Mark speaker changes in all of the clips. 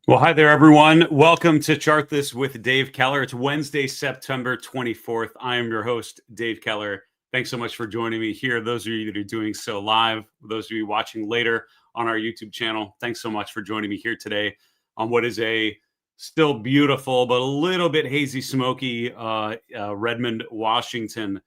Speaker 1: Well, hi there, everyone. Welcome to Chart This with Dave Keller. It's Wednesday, September 24th. I am your host, Dave Keller. Thanks so much for joining me here. Those of you that are doing so live, those of you watching later on our YouTube channel, thanks so much for joining me here today on what is a still beautiful but a little bit hazy, smoky Redmond, Washington.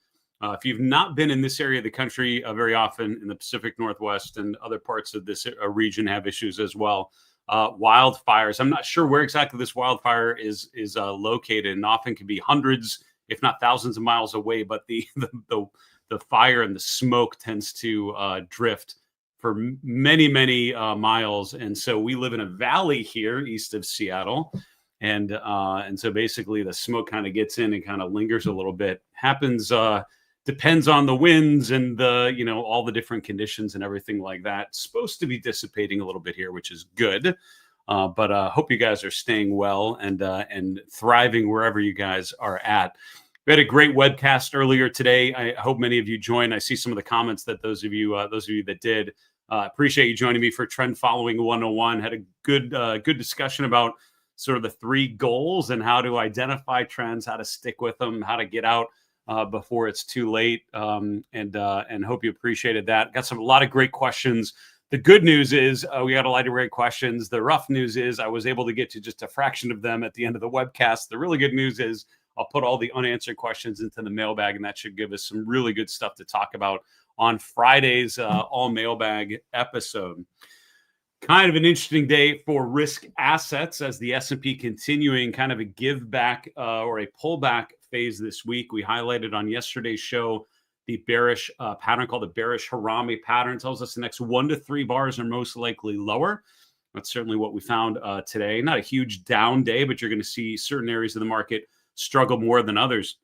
Speaker 1: If you've not been in this area of the country very often, in the Pacific Northwest and other parts of this region have issues as well. Wildfires. I'm not sure where exactly this wildfire is located, and often can be hundreds, if not thousands, of miles away. But the fire and the smoke tends to drift for many miles, and so we live in a valley here east of Seattle, and so basically the smoke kind of gets in and kind of lingers a little bit. Happens. Depends on the winds and the, all the different conditions and everything like that. It's supposed to be dissipating a little bit here, which is good. But hope you guys are staying well and thriving wherever you guys are at. We had a great webcast earlier today. I hope many of you joined. I see some of the comments that those of you that did. Appreciate you joining me for Trend Following 101. Had a good discussion about sort of the three goals and how to identify trends, how to stick with them, how to get out before it's too late, and hope you appreciated that. Got a lot of great questions. The good news is we got a lot of great questions. The rough news is I was able to get to just a fraction of them at the end of the webcast. The really good news is I'll put all the unanswered questions into the mailbag, and that should give us some really good stuff to talk about on Friday's all mailbag episode. Kind of an interesting day for risk assets as the S&P continuing kind of a give back or a pullback phase this week. We highlighted on yesterday's show the bearish pattern called the bearish Harami pattern. Tells us the next 1 to 3 bars are most likely lower. That's certainly what we found today. Not a huge down day, but you're going to see certain areas of the market struggle more than others.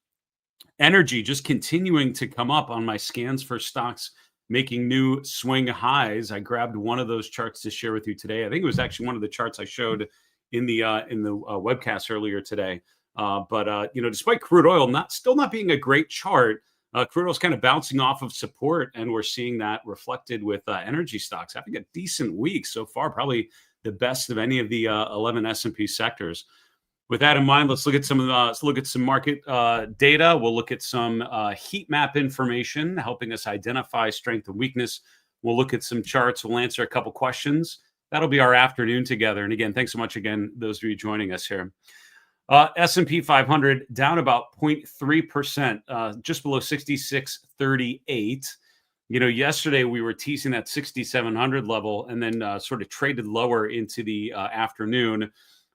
Speaker 1: Energy just continuing to come up on my scans for stocks making new swing highs. I grabbed one of those charts to share with you today. I think it was actually one of the charts I showed in the webcast earlier today. But despite crude oil still not being a great chart, crude oil is kind of bouncing off of support, and we're seeing that reflected with energy stocks having a decent week so far, probably the best of any of the 11 S&P sectors. With that in mind, let's look at some market data. We'll look at some heat map information, helping us identify strength and weakness. We'll look at some charts. We'll answer a couple questions. That'll be our afternoon together. And again, thanks so much again, those of you joining us here. S&P 500 down about 0.3%, just below 6638. Yesterday we were teasing that 6,700 level and then sort of traded lower into the afternoon.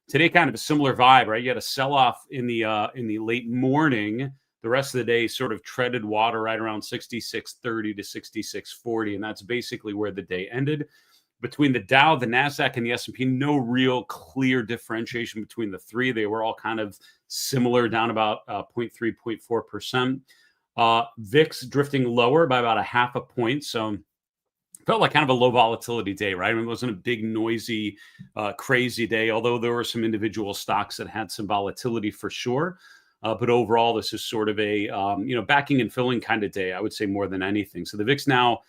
Speaker 1: Today, kind of a similar vibe, right? You had a sell-off in the late morning. The rest of the day sort of treaded water right around 6630 to 6640, and that's basically where the day ended. Between the Dow, the Nasdaq, and the S&P, no real clear differentiation between the three. They were all kind of similar, down about 0.3, 0.4%. VIX drifting lower by about 0.5 point. So felt like kind of a low volatility day, right? I mean, it wasn't a big, noisy, crazy day, although there were some individual stocks that had some volatility for sure. But overall, this is sort of a, backing and filling kind of day, I would say, more than anything. So the VIX now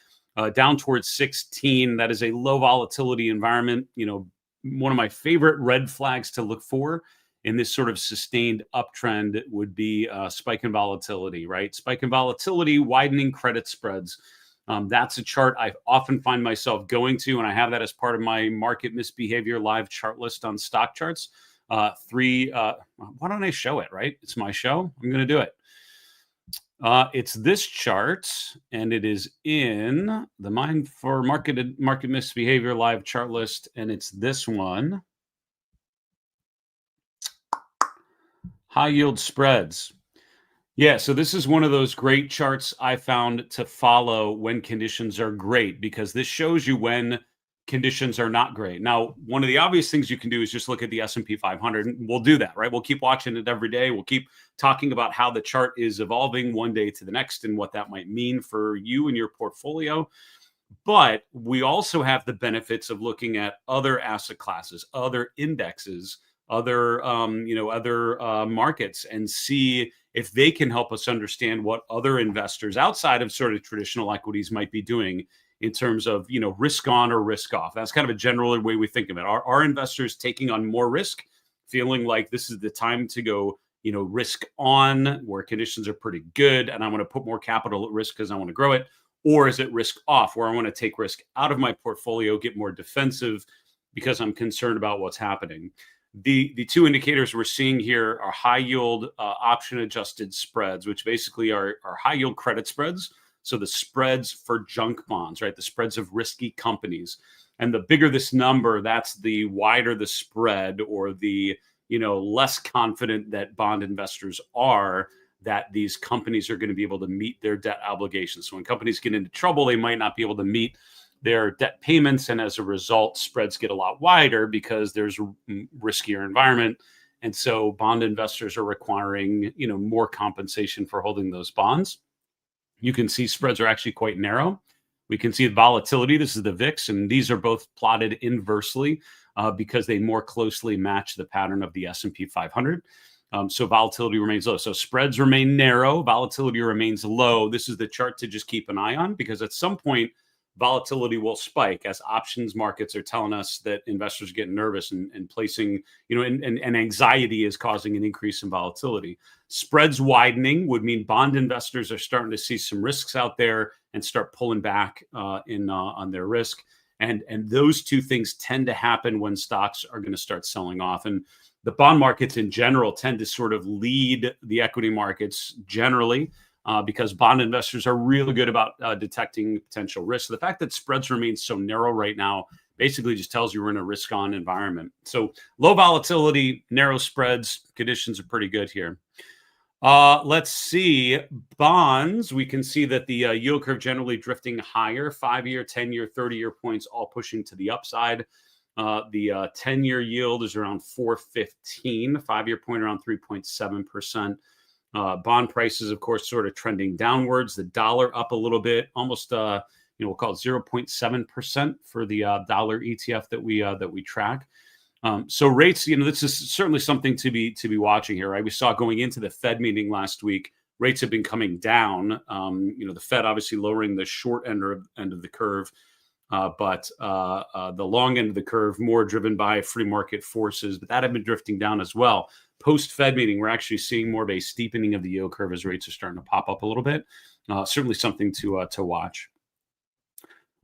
Speaker 1: down towards 16. That is a low volatility environment. One of my favorite red flags to look for in this sort of sustained uptrend would be spike in volatility, right? Spike in volatility, widening credit spreads. That's a chart I often find myself going to, and I have that as part of my market misbehavior live chart list on stock charts. Why don't I show it, right? It's my show. I'm going to do it. It's this chart, and it is in the Mind for Market Misbehavior live chart list, and it's this one. High yield spreads. Yeah, so this is one of those great charts I found to follow when conditions are great, because this shows you when conditions are not great. Now, one of the obvious things you can do is just look at the S&P 500, and we'll do that, right? We'll keep watching it every day. We'll keep talking about how the chart is evolving one day to the next and what that might mean for you and your portfolio. But we also have the benefits of looking at other asset classes, other indexes, other markets, and see if they can help us understand what other investors outside of sort of traditional equities might be doing in terms of, risk on or risk off. That's kind of a general way we think of it. Are investors taking on more risk, feeling like this is the time to go, risk on where conditions are pretty good and I want to put more capital at risk because I want to grow it? Or is it risk off where I want to take risk out of my portfolio, get more defensive because I'm concerned about what's happening? The two indicators we're seeing here are high yield option adjusted spreads, which basically are high yield credit spreads. So the spreads for junk bonds, right? The spreads of risky companies. And the bigger this number, that's the wider the spread, or the, less confident that bond investors are that these companies are going to be able to meet their debt obligations. So when companies get into trouble, they might not be able to meet their debt payments. And as a result, spreads get a lot wider because there's a riskier environment. And so bond investors are requiring, more compensation for holding those bonds. You can see spreads are actually quite narrow. We can see the volatility. This is the VIX, and these are both plotted inversely because they more closely match the pattern of the S&P 500. So volatility remains low. So spreads remain narrow. Volatility remains low. This is the chart to just keep an eye on, because at some point, volatility will spike as options markets are telling us that investors get nervous and placing, and anxiety is causing an increase in volatility. Spreads widening would mean bond investors are starting to see some risks out there and start pulling back on their risk. And those two things tend to happen when stocks are going to start selling off. And the bond markets in general tend to sort of lead the equity markets generally. Because bond investors are really good about detecting potential risks. The fact that spreads remain so narrow right now basically just tells you we're in a risk-on environment. So low volatility, narrow spreads, conditions are pretty good here. Let's see. Bonds, we can see that the yield curve generally drifting higher, 5-year, 10-year, 30-year points all pushing to the upside. The 10-year yield is around 4.15, 5-year point around 3.7%. Bond prices, of course, sort of trending downwards. The dollar up a little bit, almost, we'll call it 0.7% for the dollar ETF that we track. So rates, this is certainly something to be watching here, right? We saw going into the Fed meeting last week, rates have been coming down. The Fed obviously lowering the short end of the curve, but the long end of the curve more driven by free market forces, but that had been drifting down as well. Post-Fed meeting, we're actually seeing more of a steepening of the yield curve as rates are starting to pop up a little bit. Certainly something to watch.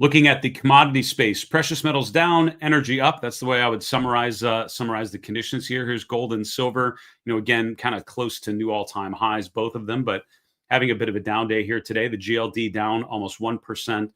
Speaker 1: Looking at the commodity space, precious metals down, energy up. That's the way I would summarize the conditions here. Here's gold and silver. Again, kind of close to new all-time highs, both of them, but having a bit of a down day here today. The GLD down almost 1%.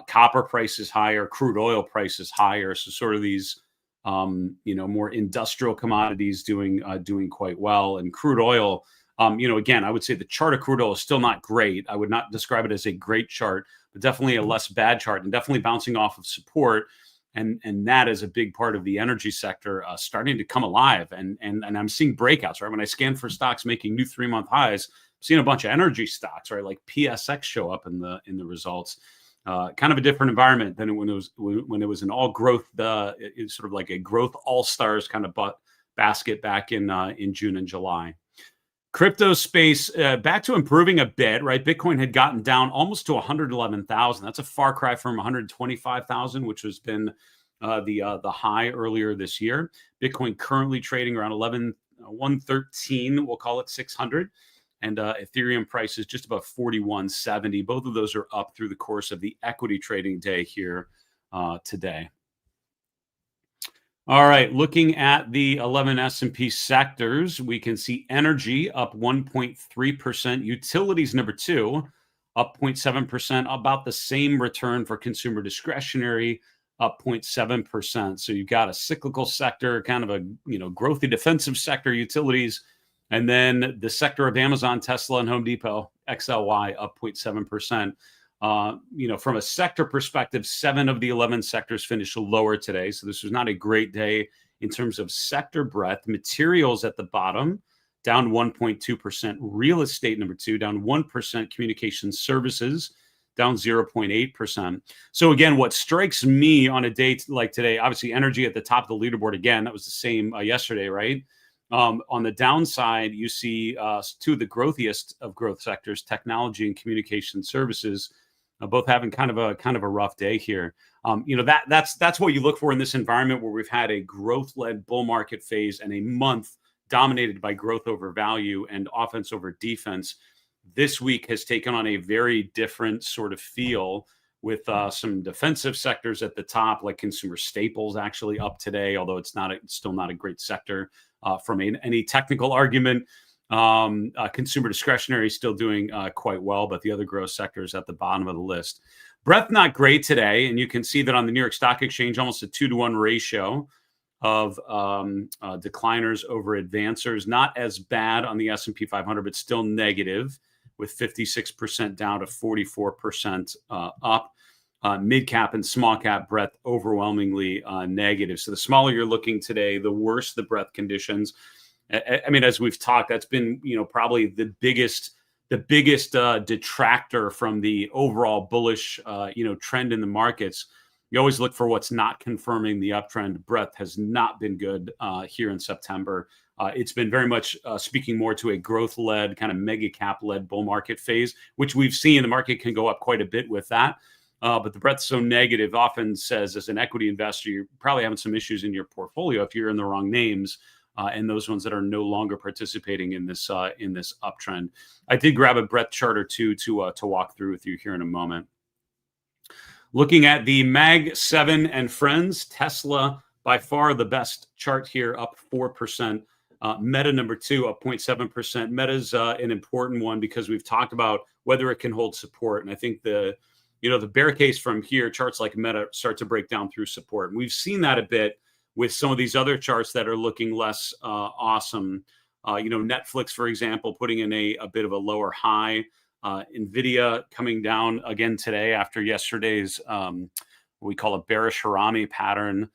Speaker 1: Copper prices higher, crude oil prices higher. So sort of these more industrial commodities doing quite well. And crude oil, again, I would say the chart of crude oil is still not great. I would not describe it as a great chart, but definitely a less bad chart, and definitely bouncing off of support. And that is a big part of the energy sector starting to come alive. And I'm seeing breakouts, right? When I scan for stocks making new 3-month highs, I'm seeing a bunch of energy stocks, right? Like PSX show up in the results. Kind of a different environment than when it was an all growth, it's sort of like a growth all stars kind of basket back in June and July. Crypto space back to improving a bit, right? Bitcoin had gotten down almost to 111,000. That's a far cry from 125,000, which has been the high earlier this year. Bitcoin currently trading around 113. We'll call it 600. And Ethereum price is just about 41.70. Both of those are up through the course of the equity trading day here today. All right, looking at the 11 S&P sectors, we can see energy up 1.3%. Utilities, number 2, up 0.7%. About the same return for consumer discretionary, up 0.7%. So you've got a cyclical sector, kind of a growthy defensive sector, utilities. And then the sector of Amazon, Tesla, and Home Depot, XLY, up 0.7%. From a sector perspective, 7 of the 11 sectors finished lower today. So this was not a great day in terms of sector breadth. Materials at the bottom, down 1.2%. Real estate, number 2, down 1%. Communication services, down 0.8%. So again, what strikes me on a day like today, obviously energy at the top of the leaderboard again, that was the same yesterday, right? On the downside, you see 2 of the growthiest of growth sectors, technology and communication services, both having kind of a rough day here. That's what you look for in this environment where we've had a growth-led bull market phase and a month dominated by growth over value and offense over defense. This week has taken on a very different sort of feel with some defensive sectors at the top, like consumer staples actually up today, although it's still not a great sector from any technical argument. Consumer discretionary is still doing quite well, but the other growth sectors at the bottom of the list. Breadth not great today, and you can see that on the New York Stock Exchange, almost a 2-to-1 ratio of decliners over advancers. Not as bad on the S&P 500, but still negative, with 56% down to 44% up. Mid cap and small cap breadth overwhelmingly negative. So the smaller you're looking today, the worse the breadth conditions. I mean, as we've talked, that's been probably the biggest detractor from the overall bullish trend in the markets. You always look for what's not confirming the uptrend. Breadth has not been good here in September. It's been very much speaking more to a growth-led, kind of mega cap-led bull market phase, which we've seen. The market can go up quite a bit with that. But the breadth so negative often says, as an equity investor, you're probably having some issues in your portfolio if you're in the wrong names, and those ones that are no longer participating in this uptrend. I did grab a breadth chart or two to walk through with you here in a moment. Looking at the Mag 7 and Friends, Tesla by far the best chart here, up 4%. Meta number 2, up 0.7%. Meta's an important one because we've talked about whether it can hold support, and I think the bear case from here, charts like Meta start to break down through support. And we've seen that a bit with some of these other charts that are looking less awesome. Netflix, for example, putting in a bit of a lower high. NVIDIA coming down again today after yesterday's what we call a bearish Harami pattern.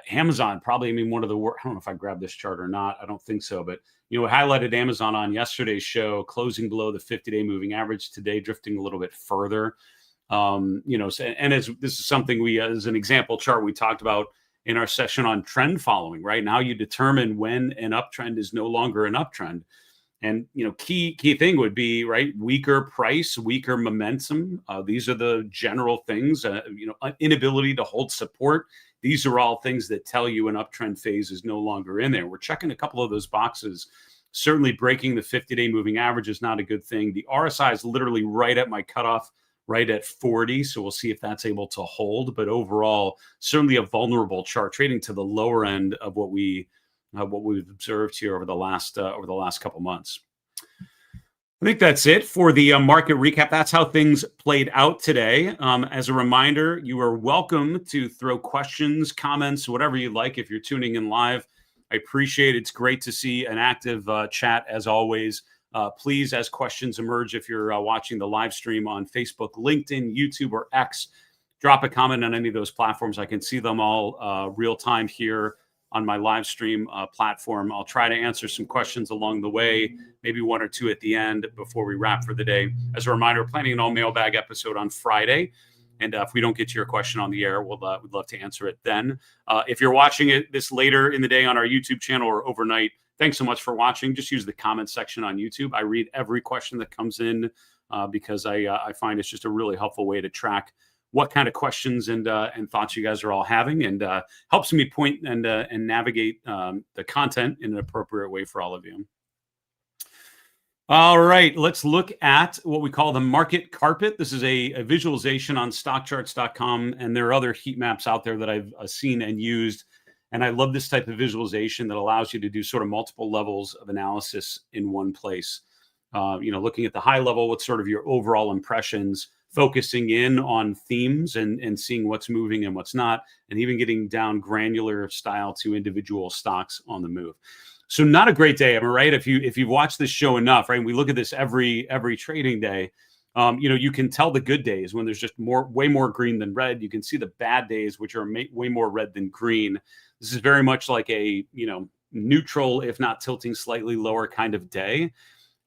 Speaker 1: Amazon, probably, one of the worst. I don't know if I grabbed this chart or not. I don't think so, but we highlighted Amazon on yesterday's show, closing below the 50-day moving average today, drifting a little bit further. And as this is something we, as an example chart, we talked about in our session on trend following. Right now, you determine when an uptrend is no longer an uptrend, and key thing would be weaker price, weaker momentum. These are the general things. Inability to hold support. These are all things that tell you an uptrend phase is no longer in there. We're checking a couple of those boxes. Certainly breaking the 50-day moving average is not a good thing. The RSI is literally right at my cutoff, right at 40. So we'll see if that's able to hold. But overall, certainly a vulnerable chart, trading to the lower end of what we've observed here over the last couple months. I think that's it for the market recap. That's how things played out today. As a reminder, you are welcome to throw questions, comments, whatever you like if you're tuning in live. I appreciate it. It's great to see an active chat as always. Please, as questions emerge, if you're watching the live stream on Facebook, LinkedIn, YouTube, or X, drop a comment on any of those platforms. I can see them all real time here on my live stream platform. I'll try to answer some questions along the way, maybe one or two at the end before we wrap for the day. As a reminder, we're planning an all mailbag episode on Friday. And if we don't get to your question on the air, we'd love to answer it then. If you're watching this later in the day on our YouTube channel or overnight, thanks so much for watching. Just use the comment section on YouTube. I read every question that comes in because I find it's just a really helpful way to track what kind of questions and thoughts you guys are all having, and helps me point and navigate the content in an appropriate way for all of you. All right, let's look at what we call the market carpet. This is a visualization on stockcharts.com, and there are other heat maps out there that I've seen and used. And I love this type of visualization that allows you to do sort of multiple levels of analysis in one place. Looking at the high level, what's sort of your overall impressions, focusing in on themes and seeing what's moving and what's not, and even getting down granular style to individual stocks on the move. So not a great day, am I right? If you've watched this show enough, right? We look at this every trading day. You can tell the good days when there's just way more green than red. You can see the bad days, which are way more red than green. This is very much like a neutral, if not tilting slightly lower kind of day.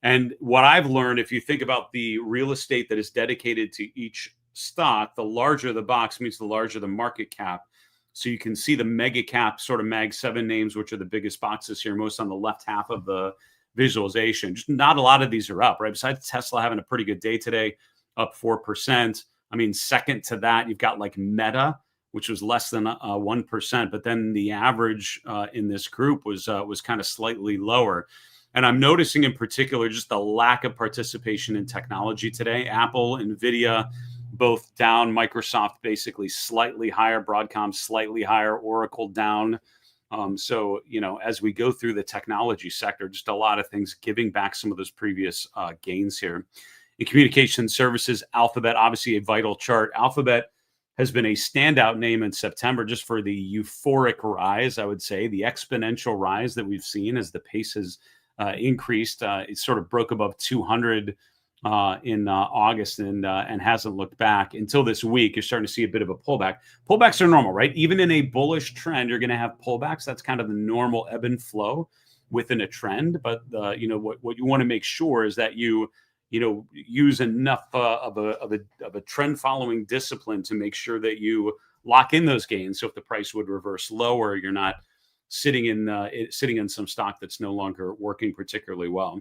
Speaker 1: And what I've learned, if you think about the real estate that is dedicated to each stock, the larger the box means the larger the market cap. So you can see the mega cap sort of Mag 7 names, which are the biggest boxes here, most on the left half of the visualization. Just not a lot of these are up, right? Besides Tesla having a pretty good day today, up 4%. I mean, second to that, you've got like Meta, which was less than 1%, but then the average in this group was kind of slightly lower. And I'm noticing in particular just the lack of participation in technology today. Apple, Nvidia, both down. Microsoft basically slightly higher. Broadcom slightly higher. Oracle down. So, as we go through the technology sector, just a lot of things giving back some of those previous gains here. In communication services, Alphabet, obviously a vital chart. Alphabet has been a standout name in September just for the euphoric rise, I would say, the exponential rise that we've seen as the pace has increased. It sort of broke above 200 in August and hasn't looked back until this week. You're starting to see a bit of a pullback. Pullbacks are normal, right? Even in a bullish trend, you're going to have pullbacks. That's kind of the normal ebb and flow within a trend. But what you want to make sure is that you use enough of a trend following discipline to make sure that you lock in those gains. So if the price would reverse lower, you're not sitting in some stock that's no longer working particularly well.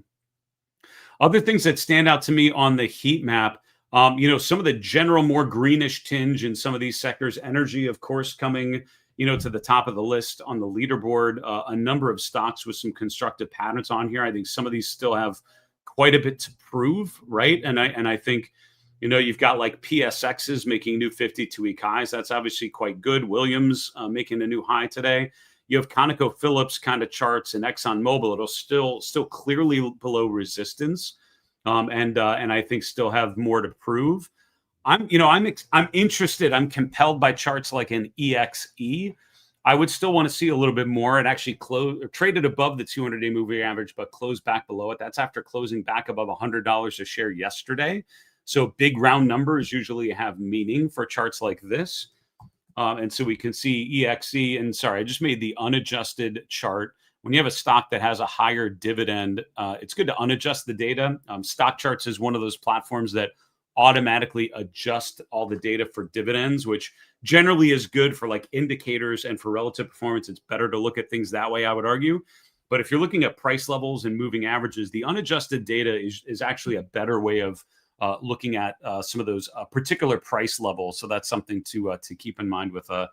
Speaker 1: Other things that stand out to me on the heat map, some of the general more greenish tinge in some of these sectors. Energy, of course, coming to the top of the list on the leaderboard. A number of stocks with some constructive patterns on here. I think some of these still have quite a bit to prove, right? And I think, you've got like PSXs making new 52-week highs. That's obviously quite good. Williams making a new high today. You have ConocoPhillips kind of charts and ExxonMobil. It'll still clearly below resistance, and I think still have more to prove. I'm interested. I'm compelled by charts like an EXE. I would still want to see a little bit more. It actually traded above the 200-day moving average, but closed back below it. That's after closing back above $100 a share yesterday. So big round numbers usually have meaning for charts like this. And so we can see EXE, and sorry, I just made the unadjusted chart. When you have a stock that has a higher dividend, it's good to unadjust the data. Stock Charts is one of those platforms that automatically adjust all the data for dividends, which generally is good for like indicators and for relative performance. It's better to look at things that way, I would argue. But if you're looking at price levels and moving averages, the unadjusted data is actually a better way of looking at some of those particular price levels. So that's something to keep in mind with a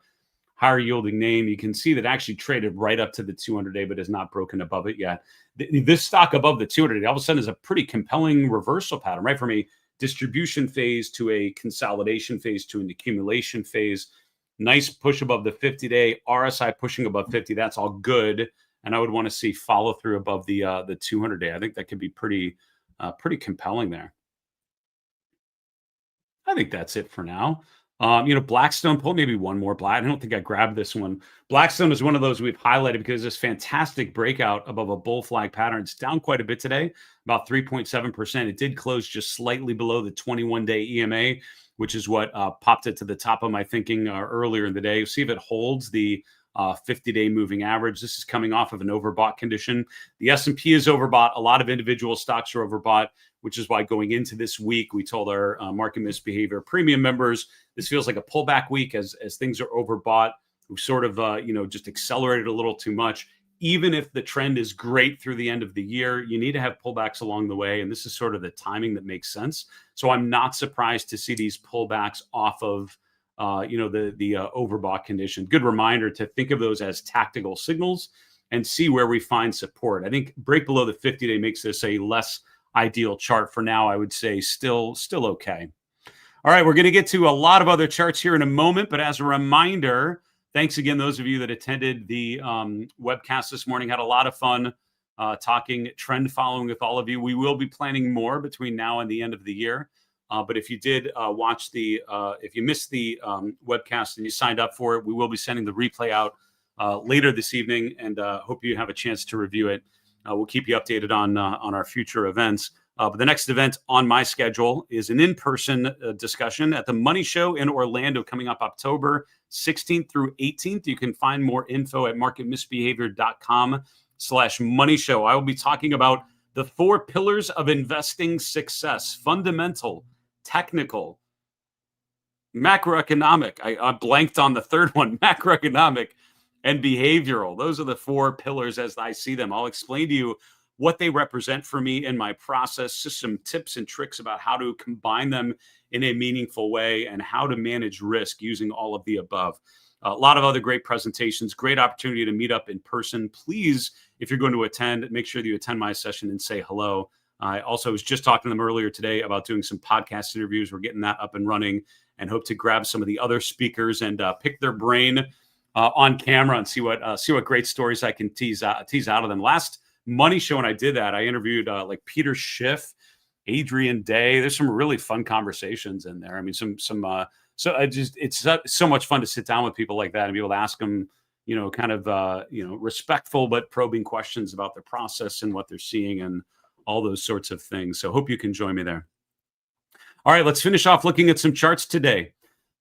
Speaker 1: higher yielding name. You can see that actually traded right up to the 200-day, but has not broken above it yet. This stock above the 200-day all of a sudden is a pretty compelling reversal pattern, right? From a distribution phase to a consolidation phase to an accumulation phase. Nice push above the 50-day, RSI pushing above 50. That's all good. And I would want to see follow through above the 200-day. I think that could be pretty compelling there. I think that's it for now. Blackstone, pull maybe one more. I don't think I grabbed this one. Blackstone is one of those we've highlighted because this fantastic breakout above a bull flag pattern. It's down quite a bit today, about 3.7%. It did close just slightly below the 21-day EMA, which is what popped it to the top of my thinking earlier in the day. See if it holds the 50-day moving average. This is coming off of an overbought condition. The S&P is overbought. A lot of individual stocks are overbought, which is why going into this week, we told our market misbehavior premium members, this feels like a pullback week as things are overbought. We sort of, just accelerated a little too much. Even if the trend is great through the end of the year, you need to have pullbacks along the way. And this is sort of the timing that makes sense. So I'm not surprised to see these pullbacks off of, the overbought condition. Good reminder to think of those as tactical signals and see where we find support. I think break below the 50-day makes this a less ideal chart. For now, I would say still okay. All right, we're going to get to a lot of other charts here in a moment, but as a reminder, thanks again, those of you that attended the webcast this morning. Had a lot of fun talking trend following with all of you. We will be planning more between now and the end of the year. But if you did watch if you missed the webcast and you signed up for it, we will be sending the replay out later this evening, and hope you have a chance to review it. We'll keep you updated on our future events. But the next event on my schedule is an in-person discussion at the Money Show in Orlando coming up October 16th through 18th. You can find more info at marketmisbehavior.com/money show. I will be talking about the 4 pillars of investing success: fundamental, technical, macroeconomic. I blanked on the third one, macroeconomic, and behavioral. Those are the 4 pillars as I see them. I'll explain to you what they represent for me in my process, just some tips and tricks about how to combine them in a meaningful way and how to manage risk using all of the above. A lot of other great presentations, great opportunity to meet up in person. Please, if you're going to attend, make sure that you attend my session and say hello. I also was just talking to them earlier today about doing some podcast interviews. We're getting that up and running and hope to grab some of the other speakers and pick their brain on camera and see what great stories I can tease out of them. Last Money Show, when I did that, I interviewed like Peter Schiff, Adrian Day. There's some really fun conversations in there. I mean, so it's so much fun to sit down with people like that and be able to ask them, kind of, respectful but probing questions about their process and what they're seeing and all those sorts of things. So hope you can join me there. All right, let's finish off looking at some charts today.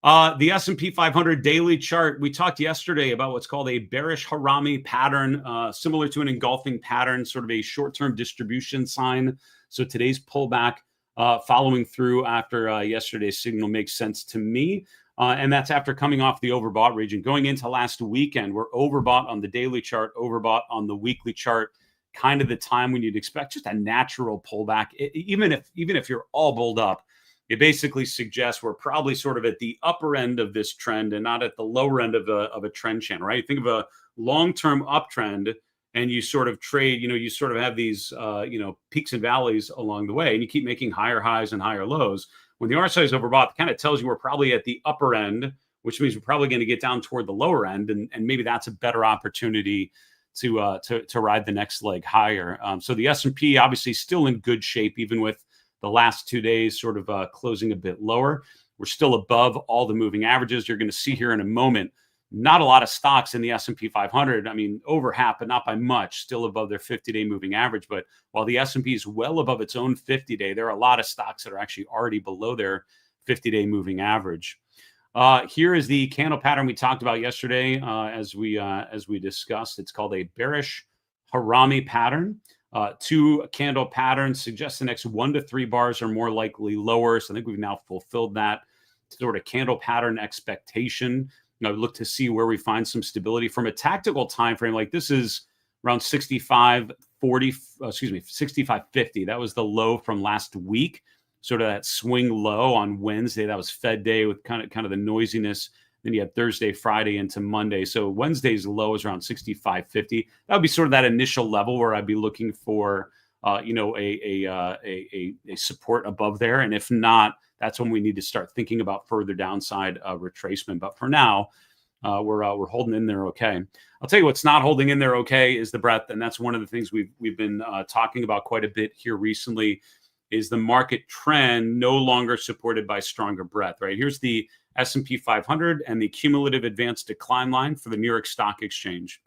Speaker 1: The S&P 500 daily chart, we talked yesterday about what's called a bearish harami pattern, similar to an engulfing pattern, sort of a short-term distribution sign. So today's pullback following through after yesterday's signal makes sense to me. And that's after coming off the overbought region. Going into last weekend, we're overbought on the daily chart, overbought on the weekly chart, kind of the time when you'd expect just a natural pullback. Even if you're all bulled up, it basically suggests we're probably sort of at the upper end of this trend and not at the lower end of a trend channel, right? Think of a long-term uptrend and you sort of trade, you sort of have these, peaks and valleys along the way and you keep making higher highs and higher lows. When the RSI is overbought, it kind of tells you we're probably at the upper end, which means we're probably going to get down toward the lower end. And maybe that's a better opportunity to ride the next leg higher. So the S&P obviously still in good shape, even with the last 2 days sort of closing a bit lower. We're still above all the moving averages. You're going to see here in a moment, not a lot of stocks in the S&P 500. I mean, over half, but not by much, still above their 50-day moving average. But while the S&P is well above its own 50-day, there are a lot of stocks that are actually already below their 50-day moving average. Here is the candle pattern we talked about yesterday as we discussed. It's called a bearish harami pattern. Two candle patterns suggest the next 1 to 3 bars are more likely lower. So I think we've now fulfilled that sort of candle pattern expectation. Look to see where we find some stability from a tactical time frame. Like this is around 65.50. That was the low from last week. Sort of that swing low on Wednesday. That was Fed day with kind of the noisiness. Then you had Thursday, Friday into Monday. So Wednesday's low is around 65.50. That would be sort of that initial level where I'd be looking for, a support above there. And if not, that's when we need to start thinking about further downside retracement. But for now, we're holding in there okay. I'll tell you what's not holding in there okay is the breadth, and that's one of the things we've been talking about quite a bit here recently. Is the market trend no longer supported by stronger breadth? Right here's the S&P 500 and the cumulative advanced decline line for the New York Stock Exchange.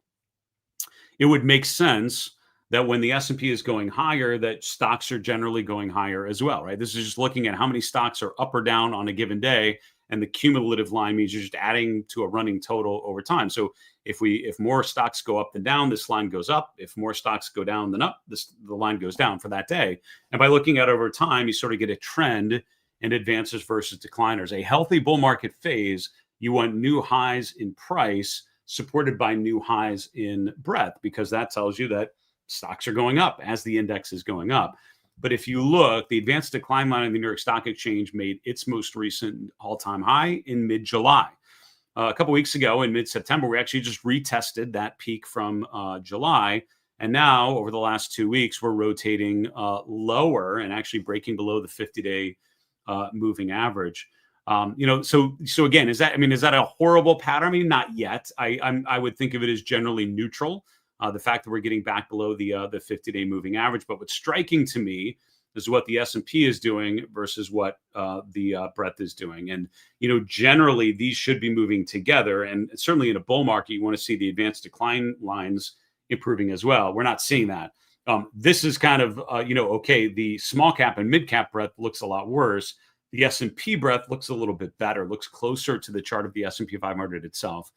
Speaker 1: It would make sense that when the S&P is going higher, that stocks are generally going higher as well, right? This is just looking at how many stocks are up or down on a given day, and the cumulative line means you're just adding to a running total over time. So if more stocks go up than down, this line goes up. If more stocks go down than up, the line goes down for that day. And by looking at over time, you sort of get a trend in advances versus decliners. A healthy bull market phase, you want new highs in price supported by new highs in breadth, because that tells you that stocks are going up as the index is going up. But if you look, the advanced decline line in the New York Stock Exchange made its most recent all-time high in mid-July. A couple weeks ago in mid-September, we actually just retested that peak from July. And now over the last 2 weeks, we're rotating lower and actually breaking below the 50-day moving average. So again, is that a horrible pattern? I mean, not yet. I would think of it as generally neutral. The fact that we're getting back below the 50-day moving average. But what's striking to me is what the S&P is doing versus what the breadth is doing. And, generally these should be moving together. And certainly in a bull market, you want to see the advanced decline lines improving as well. We're not seeing that. This is kind of, okay, the small cap and mid cap breadth looks a lot worse. The S&P breadth looks a little bit better, looks closer to the chart of the S&P 500 itself.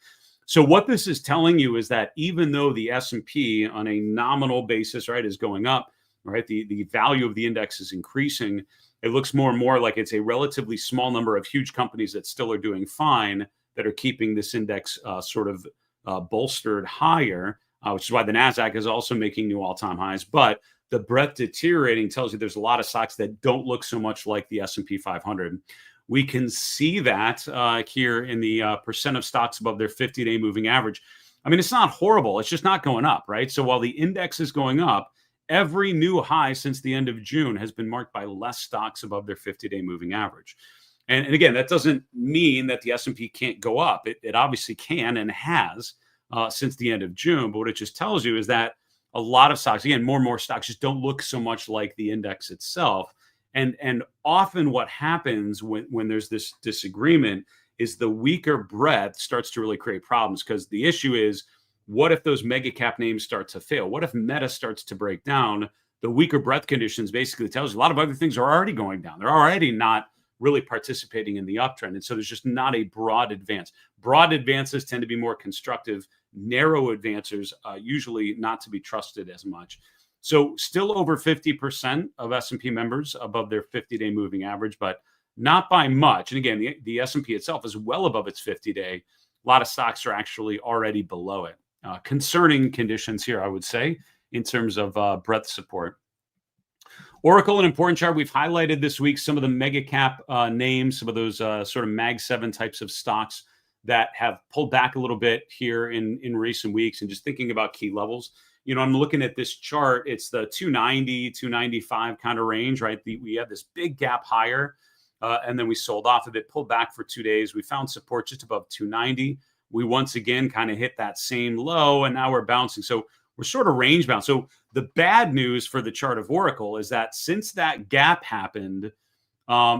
Speaker 1: So what this is telling you is that even though the S&P on a nominal basis, right, is going up, right, the value of the index is increasing, it looks more and more like it's a relatively small number of huge companies that still are doing fine that are keeping this index sort of bolstered higher, which is why the NASDAQ is also making new all-time highs. But the breadth deteriorating tells you there's a lot of stocks that don't look so much like the S&P 500. We can see that here in the percent of stocks above their 50-day moving average. I mean, it's not horrible. It's just not going up, right? So while the index is going up, every new high since the end of June has been marked by less stocks above their 50-day moving average. And again, that doesn't mean that the S&P can't go up. It obviously can and has since the end of June. But what it just tells you is that a lot of stocks, again, more and more stocks just don't look so much like the index itself. And often what happens when there's this disagreement is the weaker breadth starts to really create problems, because the issue is, what if those mega cap names start to fail? What if Meta starts to break down? The weaker breadth conditions basically tells you a lot of other things are already going down. They're already not really participating in the uptrend. And so there's just not a broad advance. Broad advances tend to be more constructive. Narrow advances usually not to be trusted as much. So still over 50% of S&P members above their 50-day moving average, but not by much. And again, the S&P itself is well above its 50-day. A lot of stocks are actually already below it. Concerning conditions here, I would say, in terms of breadth support. Oracle, an important chart. We've highlighted this week some of the mega cap names, some of those sort of Mag 7 types of stocks that have pulled back a little bit here in recent weeks. And just thinking about key levels, I'm looking at this chart. It's the 290, 295 kind of range, right? We had this big gap higher, and then we sold off of it, pulled back for 2 days. We found support just above 290. We once again kind of hit that same low, and now we're bouncing. So we're sort of range bound. So the bad news for the chart of Oracle is that since that gap happened,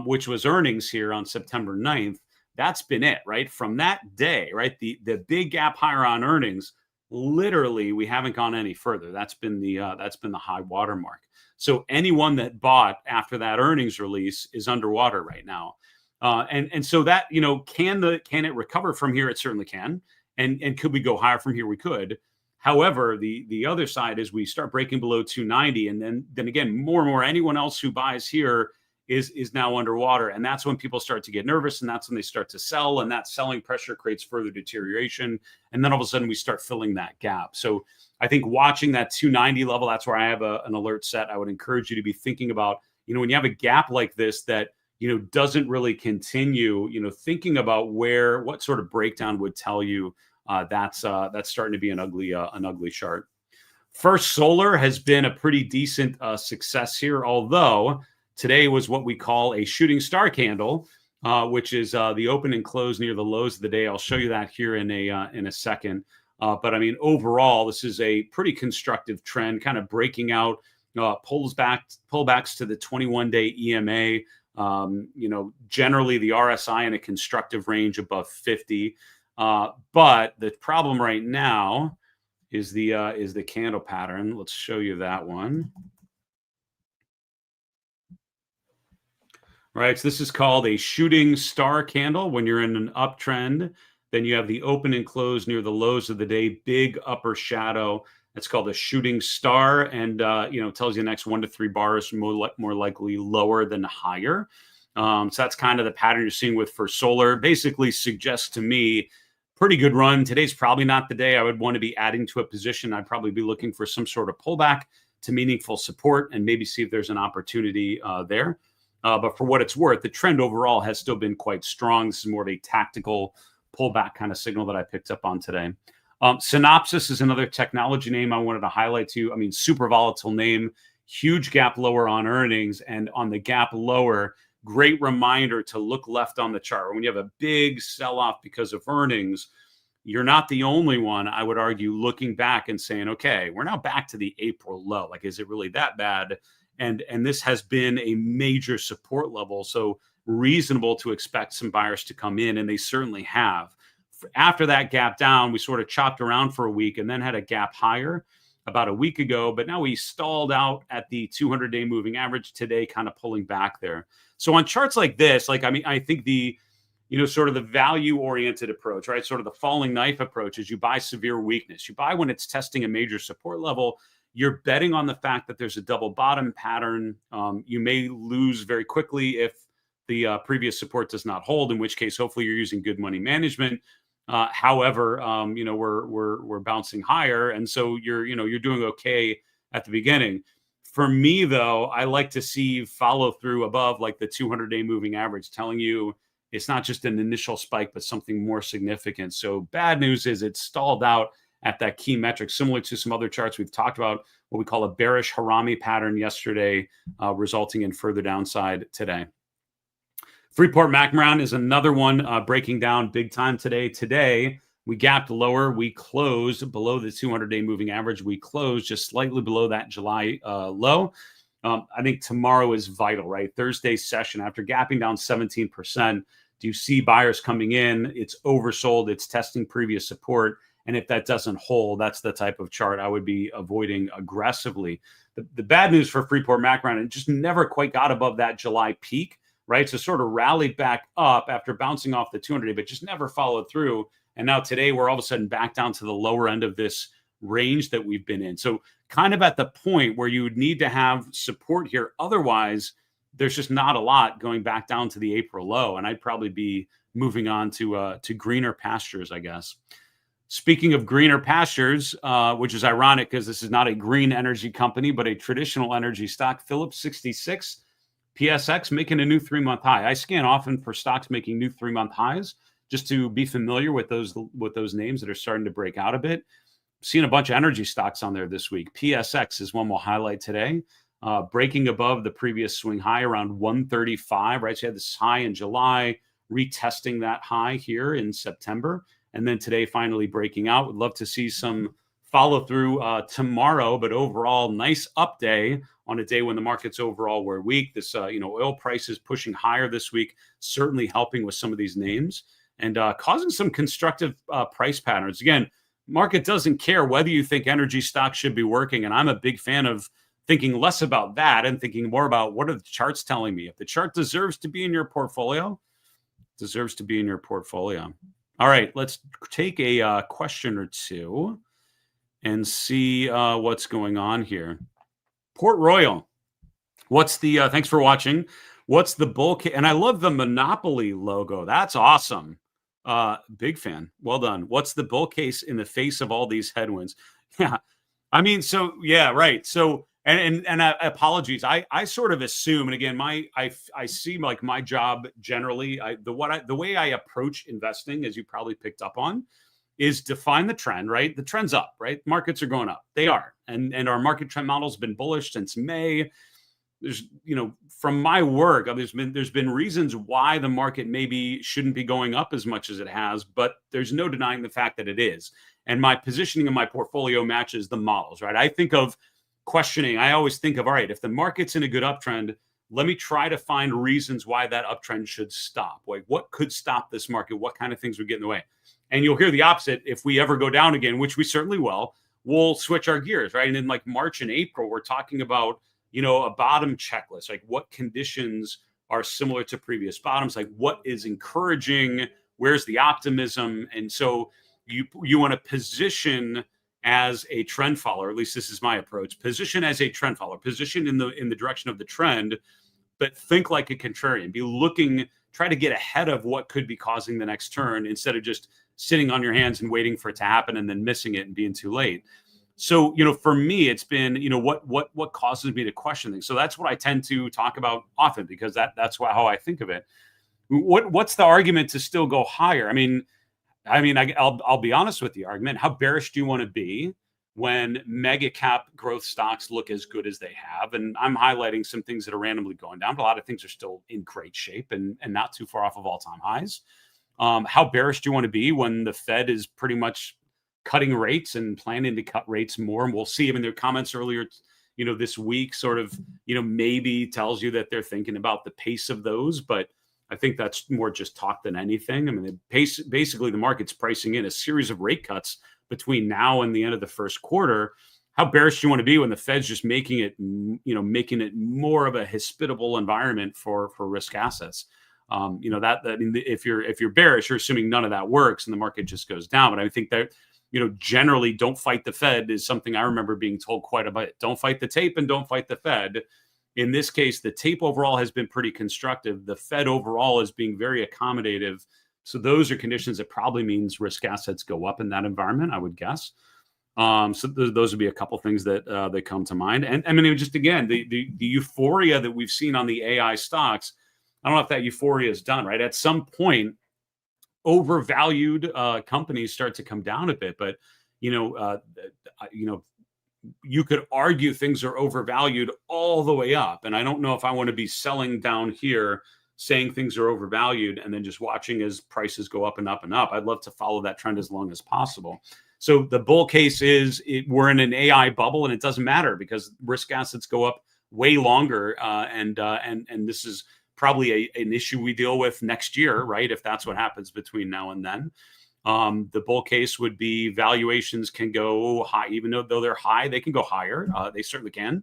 Speaker 1: which was earnings here on September 9th, that's been it, right? From that day, right? The big gap higher on earnings, literally we haven't gone any further. That's been the high water mark. So anyone that bought after that earnings release is underwater right now. And so that, can it recover from here? It certainly can. And could we go higher from here? We could. However, the other side is we start breaking below 290, and then again, more and more anyone else who buys here is now underwater. And that's when people start to get nervous, and that's when they start to sell, and that selling pressure creates further deterioration. And then all of a sudden we start filling that gap. So I think watching that 290 level, that's where I have an alert set. I would encourage you to be thinking about, when you have a gap like this that doesn't really continue, thinking about what sort of breakdown would tell you that's starting to be an ugly chart. First Solar has been a pretty decent success here, although today was what we call a shooting star candle, which is the open and close near the lows of the day. I'll show you that here in a second. But I mean, overall, this is a pretty constructive trend, kind of breaking out, pullbacks to the 21-day EMA. Generally the RSI in a constructive range above 50. But the problem right now is the candle pattern. Let's show you that one. Right, so this is called a shooting star candle. When you're in an uptrend, then you have the open and close near the lows of the day, big upper shadow. It's called a shooting star, and tells you the next 1 to 3 bars more likely lower than higher. So that's kind of the pattern you're seeing with First Solar. Basically suggests to me pretty good run. Today's probably not the day I would want to be adding to a position. I'd probably be looking for some sort of pullback to meaningful support and maybe see if there's an opportunity there. But for what it's worth, the trend overall has still been quite strong. This is more of a tactical pullback kind of signal that I picked up on today. Synopsys is another technology name I wanted to highlight to you. I mean, super volatile name, huge gap lower on earnings, and on the gap lower, great reminder to look left on the chart. When you have a big sell-off because of earnings, you're not the only one, I would argue, looking back and saying, okay, we're now back to the April low. Like, is it really that bad? And this has been a major support level, so reasonable to expect some buyers to come in, and they certainly have. After that gap down, we sort of chopped around for a week and then had a gap higher about a week ago, but now we stalled out at the 200-day moving average today, kind of pulling back there. So on charts like this, I think the, sort of the value-oriented approach, right? Sort of the falling knife approach is you buy severe weakness. You buy when it's testing a major support level. You're betting on the fact that there's a double bottom pattern. You may lose very quickly if the previous support does not hold, in which case, hopefully you're using good money management. However, we're bouncing higher. And so you're doing okay at the beginning. For me, though, I like to see follow through above like the 200-day moving average, telling you it's not just an initial spike, but something more significant. So bad news is it's stalled out at that key metric, similar to some other charts we've talked about, what we call a bearish Harami pattern yesterday, resulting in further downside today. Freeport-McMoRan is another one breaking down big time today. Today, we gapped lower. We closed below the 200-day moving average. We closed just slightly below that July low. I think tomorrow is vital, right? Thursday's session, after gapping down 17%, do you see buyers coming in? It's oversold. It's testing previous support. And if that doesn't hold, that's the type of chart I would be avoiding aggressively. The bad news for Freeport-McMoRan, it just never quite got above that July peak, right? So sort of rallied back up after bouncing off the 200-day, but just never followed through. And now today, we're all of a sudden back down to the lower end of this range that we've been in. So kind of at the point where you would need to have support here. Otherwise, there's just not a lot going back down to the April low. And I'd probably be moving on to greener pastures, I guess. Speaking of greener pastures, which is ironic because this is not a green energy company, but a traditional energy stock, Phillips 66, PSX making a new 3-month high. I scan often for stocks making new 3-month highs just to be familiar with those names that are starting to break out a bit. Seen a bunch of energy stocks on there this week. PSX is one we'll highlight today, breaking above the previous swing high around 135, right? So you had this high in July, retesting that high here in September, and then today finally breaking out. Would love to see some follow through tomorrow, but overall, nice up day on a day when the markets overall were weak. This, oil prices pushing higher this week, certainly helping with some of these names and causing some constructive price patterns. Again, market doesn't care whether you think energy stocks should be working. And I'm a big fan of thinking less about that and thinking more about what are the charts telling me. If the chart deserves to be in your portfolio, it deserves to be in your portfolio. All right, let's take a question or two and see what's going on here. Port Royal, what's the, thanks for watching. What's the bull case? And I love the Monopoly logo. That's awesome. Big fan. Well done. What's the bull case in the face of all these headwinds? Yeah. I mean, so yeah, right. So, and apologies. I sort of assume, and again, I see like my job generally, the way I approach investing, as you probably picked up on, is define the trend, right? The trend's up, right? Markets are going up. They are. And our market trend model's been bullish since May. There's, from my work, there's been reasons why the market maybe shouldn't be going up as much as it has, but there's no denying the fact that it is. And my positioning in my portfolio matches the models, right? I think of questioning. I always think of, all right, if the market's in a good uptrend, let me try to find reasons why that uptrend should stop. Like what could stop this market? What kind of things would get in the way? And you'll hear the opposite. If we ever go down again, which we certainly will, we'll switch our gears, right? And in like March and April, we're talking about, a bottom checklist, like what conditions are similar to previous bottoms, like what is encouraging, where's the optimism. And so you want to position as a trend follower, at least this is my approach, position as a trend follower, position in the direction of the trend, but think like a contrarian, be looking, try to get ahead of what could be causing the next turn instead of just sitting on your hands and waiting for it to happen and then missing it and being too late. So, for me, it's been, what causes me to question things. So that's what I tend to talk about often because that's how I think of it. What's the argument to still go higher? I'll be honest with the argument. How bearish do you want to be when mega cap growth stocks look as good as they have? And I'm highlighting some things that are randomly going down, but a lot of things are still in great shape and not too far off of all-time highs. How bearish do you want to be when the Fed is pretty much cutting rates and planning to cut rates more? And we'll see even their comments earlier, this week sort of, maybe tells you that they're thinking about the pace of those, but I think that's more just talk than anything. Basically the market's pricing in a series of rate cuts between now and the end of the first quarter. How bearish do you want to be when the Fed's just making it more of a hospitable environment for risk assets? If you're bearish, you're assuming none of that works and the market just goes down. But I think that, generally don't fight the Fed is something I remember being told quite a bit. Don't fight the tape and don't fight the Fed. In this case, the tape overall has been pretty constructive. The Fed overall is being very accommodative. So those are conditions that probably means risk assets go up in that environment, I would guess. So those would be a couple things that that come to mind. And I mean, just again, the euphoria that we've seen on the AI stocks. I don't know if that euphoria is done, right? At some point, overvalued companies start to come down a bit, but you know, you know, you could argue things are overvalued all the way up. And I don't know if I want to be selling down here saying things are overvalued and then just watching as prices go up and up and up. I'd love to follow that trend as long as possible. So the bull case is we're in an AI bubble, and it doesn't matter because risk assets go up way longer. And this is probably an issue we deal with next year, right? If that's what happens between now and then. The bull case would be valuations can go high, even though they're high, they can go higher. They certainly can.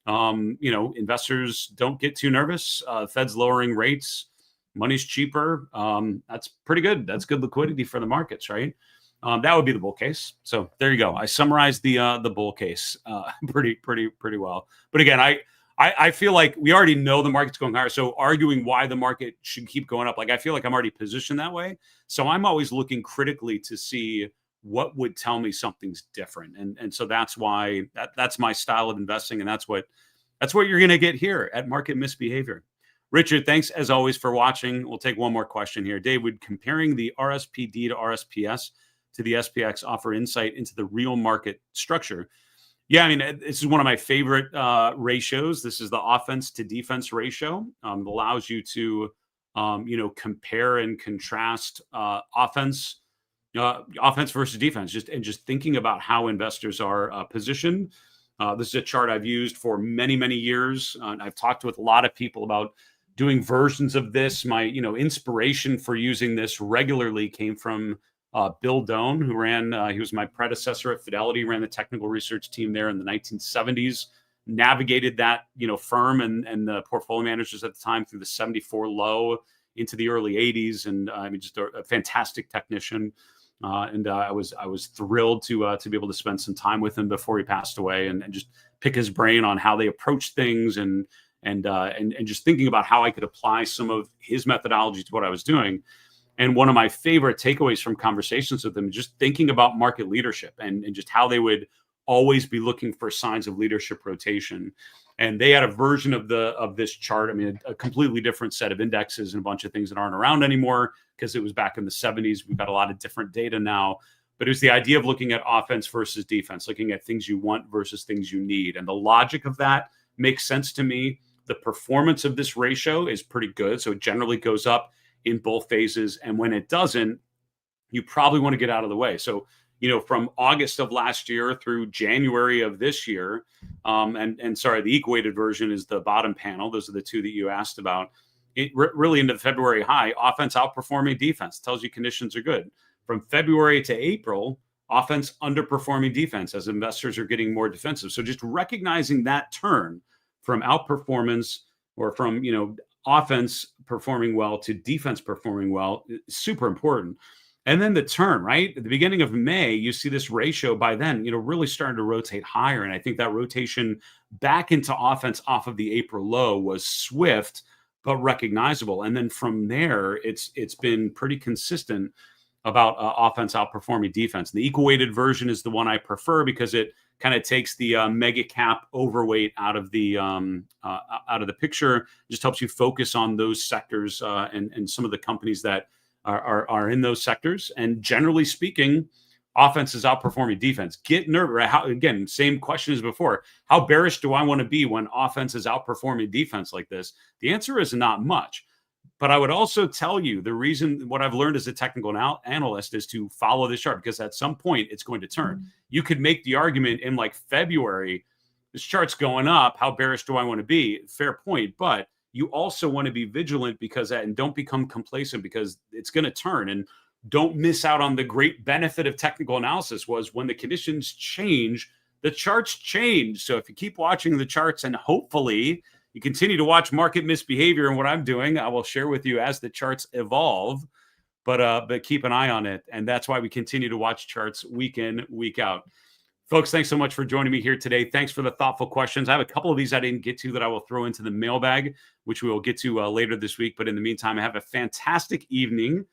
Speaker 1: Investors don't get too nervous. Fed's lowering rates, money's cheaper. That's pretty good. That's good liquidity for the markets, right? That would be the bull case. So there you go. I summarized the bull case pretty well. But again, I feel like we already know the market's going higher. So arguing why the market should keep going up, like I feel like I'm already positioned that way. So I'm always looking critically to see what would tell me something's different. And so that's why that's my style of investing. And that's what you're going to get here at Market Misbehavior. Richard, thanks as always for watching. We'll take one more question here. David, comparing the RSPD to RSPS to the SPX offer insight into the real market structure. Yeah, I mean, this is one of my favorite ratios. This is the offense to defense ratio. It allows you to, compare and contrast offense versus defense. Just thinking about how investors are positioned. This is a chart I've used for many, many years. I've talked with a lot of people about doing versions of this. My, inspiration for using this regularly came from Bill Doan, who he was my predecessor at Fidelity, ran the technical research team there in the 1970s, navigated that, firm and the portfolio managers at the time through the 74 low into the early 80s. And just a fantastic technician. I was thrilled to be able to spend some time with him before he passed away and just pick his brain on how they approach things and just thinking about how I could apply some of his methodology to what I was doing. And one of my favorite takeaways from conversations with them, just thinking about market leadership and just how they would always be looking for signs of leadership rotation. And they had a version of this chart. I mean, a completely different set of indexes and a bunch of things that aren't around anymore because it was back in the 70s. We've got a lot of different data now. But it was the idea of looking at offense versus defense, looking at things you want versus things you need. And the logic of that makes sense to me. The performance of this ratio is pretty good. So it generally goes up in both phases. And when it doesn't, you probably want to get out of the way. So, from August of last year through January of this year, the equated version is the bottom panel. Those are the two that you asked about. It really into the February high, offense outperforming defense tells you conditions are good. From February to April, offense underperforming defense as investors are getting more defensive. So just recognizing that turn from outperformance or from, offense performing well to defense performing well is super important. And then the turn, right? At the beginning of May, you see this ratio by then, really starting to rotate higher. And I think that rotation back into offense off of the April low was swift, but recognizable. And then from there, it's been pretty consistent about offense outperforming defense. The equal-weighted version is the one I prefer because it kind of takes the mega cap overweight out of the picture. Just helps you focus on those sectors and some of the companies that are in those sectors. And generally speaking, offense is outperforming defense. Get nervous. Again, same question as before. How bearish do I want to be when offense is outperforming defense like this? The answer is not much. But I would also tell you the reason, what I've learned as a technical analyst is to follow this chart because at some point it's going to turn. You could make the argument in like February, this chart's going up. How bearish do I want to be? Fair point. But you also want to be vigilant and don't become complacent because it's going to turn. And don't miss out on the great benefit of technical analysis was when the conditions change, the charts change. So if you keep watching the charts and hopefully you continue to watch Market Misbehavior and what I'm doing, I will share with you as the charts evolve, but keep an eye on it. And that's why we continue to watch charts week in, week out. Folks, thanks so much for joining me here today. Thanks for the thoughtful questions. I have a couple of these I didn't get to that I will throw into the mailbag, which we will get to later this week. But in the meantime, have a fantastic evening.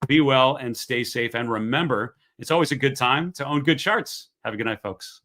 Speaker 1: Be well and stay safe. And remember, it's always a good time to own good charts. Have a good night, folks.